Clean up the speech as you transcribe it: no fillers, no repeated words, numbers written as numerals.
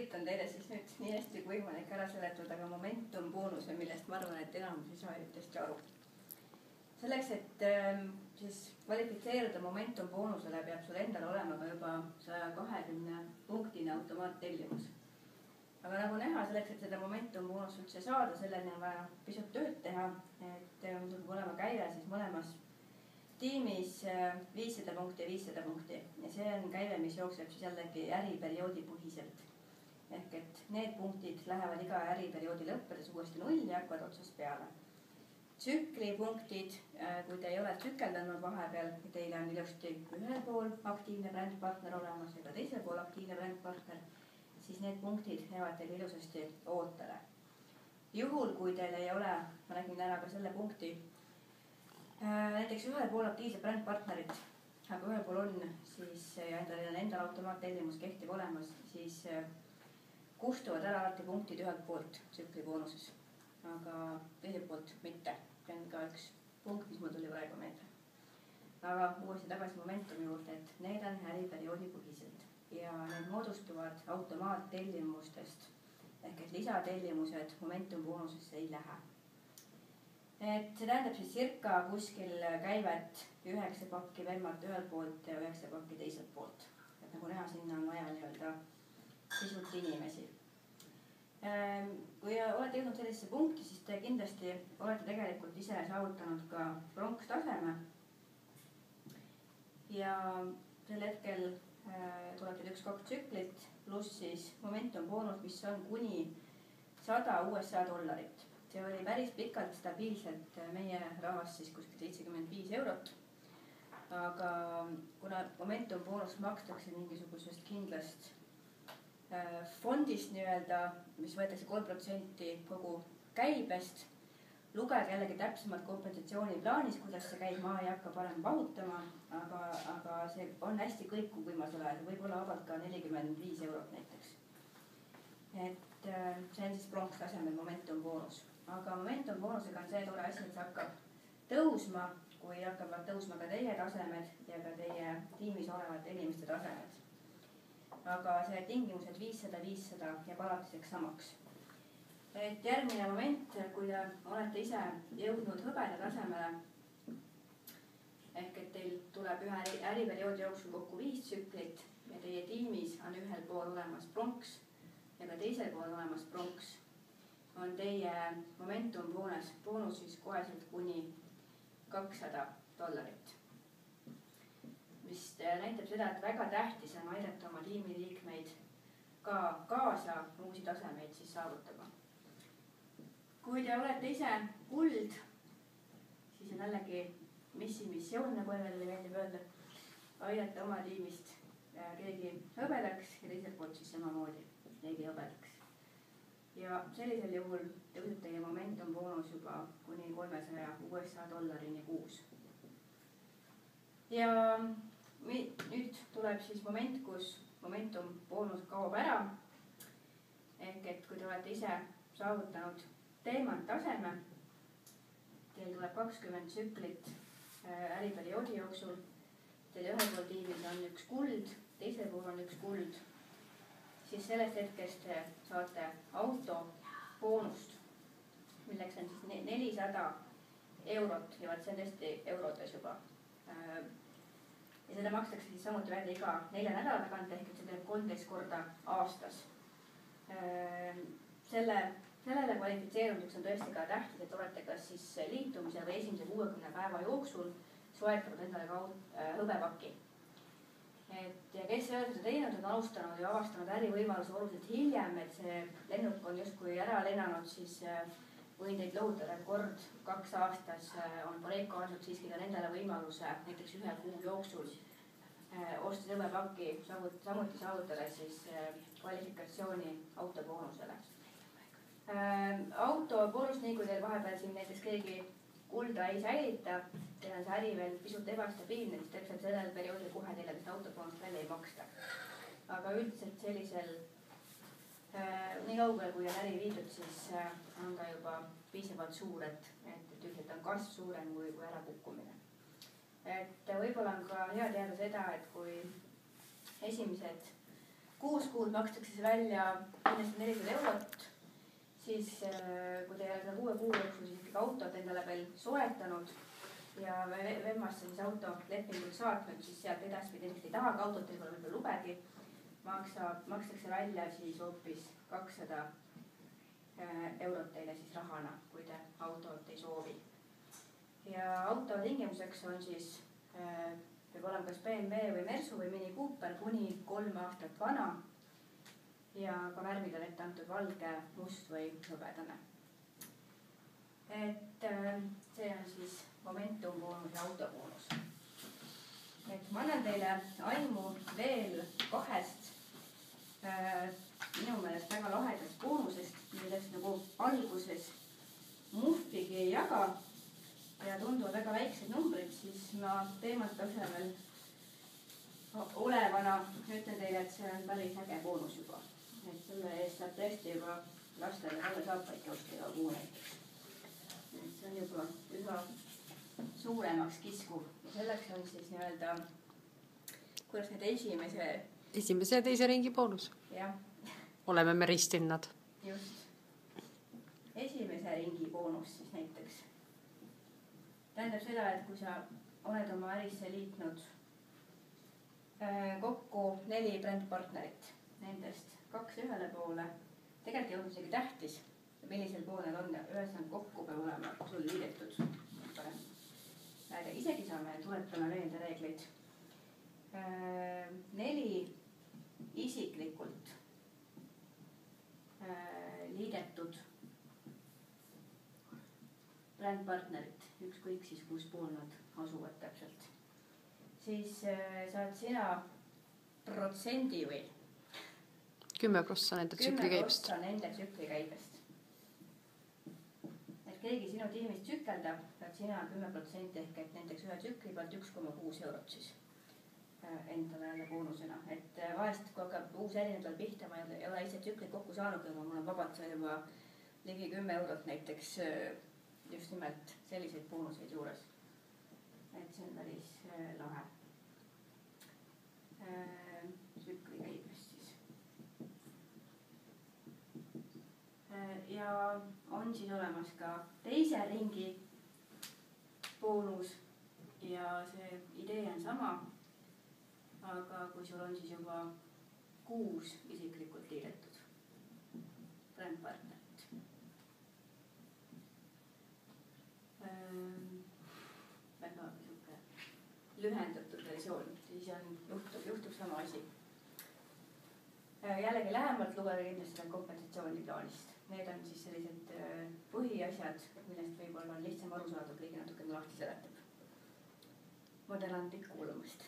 üritan teile siis nüüd nii hästi kui võimalik ära seletada ka momentum boonuse, millest ma arvan, et enamus ei saa eriti aru. Selleks, et siis kvalifitseeruda momentum boonusele, peab sul endal olema ka juba 120 punktine automaattellimus. Aga nagu näha, selleks, et seda momentum boonust üldse saada, selleni on vaja pisut tööd teha, et sul peab olema käive siis mõlemas tiimis 500 punkti ja 500 punkti. Ja see on käive, mis jookseb siis jällegi äriperioodi põhiselt. Ehk et need punktid lähevad iga äriperioodi lõppedes uuesti nulli ja hakkavad otsast peale. Tsükli punktid, kui te ei ole tsükeldanud vahepeal, teil on ilusti ühel pool aktiivne brändpartner olemas ja ka teisel pool aktiivne brändpartner, siis need punktid jäävad teil ilusasti ootele. Juhul, kui teil ei ole, ma nägin ära ka selle punkti, näiteks ühel pool aktiivse brändpartnerit, aga ühel pool on siis ja endal automaattellimus kehtiv olemas, siis kustuvad ära alati punktid ühelt poolt tsükli boonuses, aga teiselt poolt mitte. See on ka üks punkt, mis mul tuli praegu meelde. Aga uuesti tagasi momentumi juurde, et need on äriperioodi põhiselt ja need moodustuvad automaattellimustest ehk et lisatellimused momentum boonusesse ei lähe. Et see tähendab siis circa kuskil käivet 9 pakki Velmat ühelt poolt ja 9 pakki teiselt poolt. Et nagu näha, sinna on vaja nii-öelda pisut inimesi. Kui olete jõudnud sellisesse punkti, siis te kindlasti olete tegelikult ise saavutanud ka pronkstaseme. Ja sel hetkel tuleb teil 1-2 tsüklit pluss siis momentum boonus, mis on kuni $100 USA. See oli päris pikalt stabiilselt meie rahas siis kuskil 75 €. Aga kuna momentum boonus makstakse mingisugusest kindlast fondist nii-öelda, mis võetakse 3% kogu käibest, lugege jällegi täpsemalt kompensatsiooniplaanis, kuidas see käib, ma ei hakka parem pahutama, aga see on hästi kõikuv viimasel ajal, võib-olla vabalt ka 45 € näiteks. Et see on siis pronkstasemel momentum boonus. Aga momentum boonusega on see tore asi, et see hakkab tõusma, kui hakkavad tõusma ka teie tasemed ja ka teie tiimis olevate inimeste tasemed. Aga see tingimus, et 500 jääb alatiseks samaks. Et järgmine moment, kui te olete ise jõudnud hõbeda tasemele, ehk et teil tuleb ühe äriperioodi jooksul kokku 5 tsüklit ja teie tiimis on ühel pool olemas pronks ja ka teisel pool olemas pronks, on teie momentum boonus siis koheselt kuni $200. Mis näitab seda, et väga tähtis on aidata oma tiimiliikmeid ka kaasa uusi tasemeid siis saavutama. Kui te olete ise kuld, siis on jällegi missioon, nagu Evelile meeldib öelda, aidata oma tiimist keegi hõbedaks ja teiselt poolt siis samamoodi keegi hõbedaks. Ja sellisel juhul tõuseb teie momentum boonus juba kuni $300 USA kuus. Ja nüüd tuleb siis moment, kus momentum boonus kaob ära. Ehk et kui te olete ise saavutanud teemant taseme, teil tuleb 20 tsüklit äriperioodi jooksul, teil ühel pool tiimis on 1 kuld, teisel pool on 1 kuld, siis sellest hetkest saate autoboonust, milleks on siis 400 € ja vaat see on tõesti eurodes juba. Ja seda makstakse siis samuti välja iga 4 nädala tagant, ehk et see teeb 13 korda aastas. Sellele kvalifitseerumiseks on tõesti ka tähtis, et olete kas siis liitumise või esimese 60 päeva jooksul soetanud endale ka hõbepaki. Ja kes ei ole seda teinud, on alustanud ja avastanud ärivõimaluse oluliselt hiljem, et see lennuk on justkui ära lennanud, siis võin teid lohutada, et kord 2 aastas on Pareco andnud siiski ka nendele võimaluse näiteks 1 kuu jooksul ostes hõbepakki, samuti saavutada siis kvalifikatsiooni autoboonusele. Autoboonus, nii kui teil vahepeal siin näiteks keegi kulda ei säilita, teil on see äri veel pisut ebastabiilne, siis täpselt sellel perioodil kohe teile seda autoboonust välja ei maksta. Aga üldiselt sellisel nii kaugel, kui on äri viidud, siis on ta juba piisavalt suur, et üldiselt on kasv suurem kui ärakukkumine. Et võib-olla on ka hea teada seda, et kui esimesed 6 kuud makstakse see välja kindlasti 400 eurot, siis kui te ei ole selle 6 kuu jooksul siis ikkagi autot endale veel soetanud ja VEMAsse siis autolepingut saatnud, siis sealt edaspidi ei tahagi autot, teil pole võib-olla lubegi, makstakse välja siis hoopis 200 eurot teile siis rahana, kui te autot ei soovi. Ja auto tingimuseks on siis peab olema kas BMW või Mersu või Mini Cooper kuni 3 aastat vana ja ka värvid on ette antud valge, must või hõbedane. Et see on siis Momentum boonus ja autoboonus. Et ma annan teile aimu veel 2 minu meelest väga lahedast boonusest, millest nagu alguses muhvigi ei jaga ja tunduvad väga väiksed numbrid, siis ma teemalt tasemel olevana ütlen teile, et see on päris äge boonus juba. Et selle eest saab tõesti juba lastele talvesaapaidki osta iga kuu näiteks. Et see on juba üha suuremaks kiskuv ja selleks on siis nii-öelda, kuidas need esimese ja teise ringi boonus. Jah. Oleme me ristinnad. Just. Esimese ringi boonus siis näiteks tähendab seda, et kui sa oled oma ärisse liitnud kokku 4 brändpartnerit, nendest 2 ühele poole, tegelikult ei olnud isegi tähtis, millisel pool need on, ühesõnaga kokku peab olema sul liidetud. Isegi saame tuletame meelde reegleid. 4 isiklikult liidetud brändpartnerit, ükskõik siis kus pool nad asuvad täpselt, siis saad sina protsendi või 10% nende tsüklikäibest. 10% nende tsüklikäibest. Et keegi sinu tiimist tsükeldab, saad sina 10% ehk et näiteks ühe tsükli pealt 1,6 eurot siis endale jälle boonusena. Et vahest, kui hakkab uus erinevalt pihta, ma ei ole ise tsüklit kokku saanud, aga mul on vabalt sai juba ligi 10 eurot näiteks just nimelt selliseid boonuseid juures. Et see on päris lahe. Tsükli käibest siis. Ja on siis olemas ka teise ringi boonus ja see idee on sama, aga kui sul on siis juba 6 isiklikult liidetud brändpartnerit. Väga lühendatud versioon, siis juhtub sama asi. Jällegi lähemalt lugeda kindlasti seda kompensatsiooniplaanist. Need on siis sellised põhiasjad, millest võib-olla on lihtsam aru saada, kõige natukene lahti seletab. Ma tänan teid kuulamast.